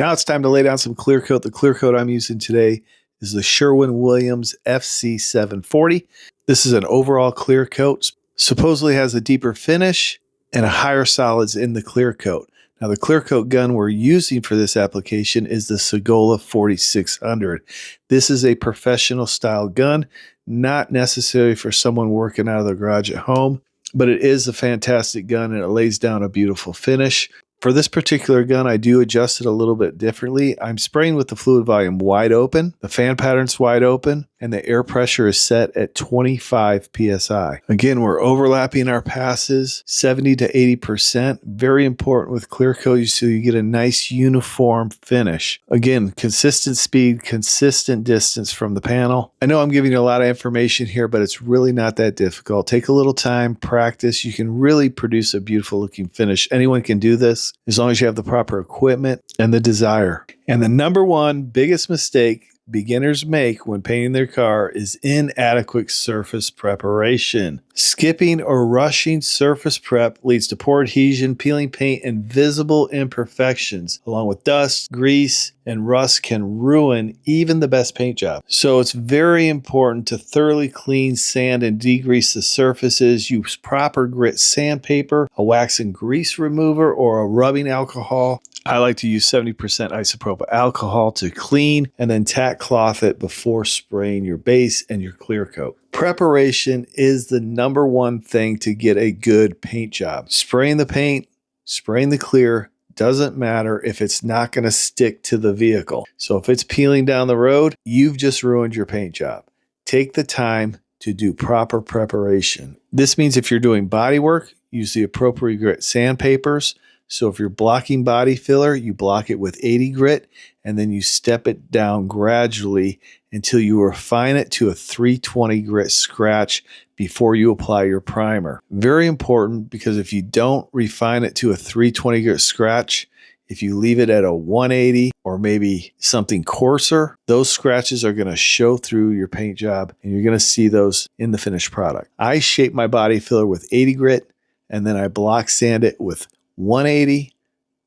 Now it's time to lay down some clear coat. The clear coat I'm using today is the Sherwin-Williams FC740. This is an overall clear coat. Supposedly has a deeper finish and a higher solids in the clear coat. Now the clear coat gun we're using for this application is the Sagola 4600. This is a professional style gun, not necessary for someone working out of their garage at home, but it is a fantastic gun and it lays down a beautiful finish. For this particular gun, I do adjust it a little bit differently. I'm spraying with the fluid volume wide open, the fan pattern's wide open, and the air pressure is set at 25 psi. Again, we're overlapping our passes 70 to 80%. Very important with clear coat so you get a nice uniform finish. Again, consistent speed, consistent distance from the panel. I know I'm giving you a lot of information here, but it's really not that difficult. Take a little time, practice. You can really produce a beautiful looking finish. Anyone can do this as long as you have the proper equipment and the desire. And the number one biggest mistake beginners make when painting their car is inadequate surface preparation. Skipping or rushing surface prep leads to poor adhesion, peeling paint, and visible imperfections, along with dust, grease, and rust can ruin even the best paint job. So it's very important to thoroughly clean, sand, and degrease the surfaces. Use proper grit sandpaper, a wax and grease remover, or a rubbing alcohol. I like to use 70% isopropyl alcohol to clean and then tack cloth it before spraying your base and your clear coat. Preparation is the number one thing to get a good paint job. Spraying the paint, spraying the clear, doesn't matter if it's not going to stick to the vehicle. So if it's peeling down the road, you've just ruined your paint job. Take the time to do proper preparation. This means if you're doing body work, use the appropriate grit sandpapers. So if you're blocking body filler, you block it with 80 grit, and then you step it down gradually until you refine it to a 320 grit scratch before you apply your primer. Very important, because if you don't refine it to a 320 grit scratch, if you leave it at a 180 or maybe something coarser, those scratches are going to show through your paint job and you're going to see those in the finished product. I shape my body filler with 80 grit and then I block sand it with 180,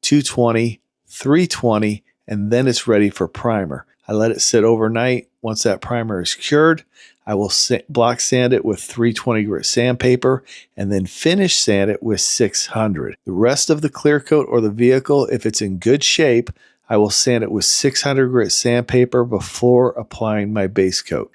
220, 320, and then it's ready for primer. I let it sit overnight. Once that primer is cured, I will block sand it with 320 grit sandpaper and then finish sand it with 600. The rest of the clear coat or the vehicle, if it's in good shape, I will sand it with 600 grit sandpaper before applying my base coat.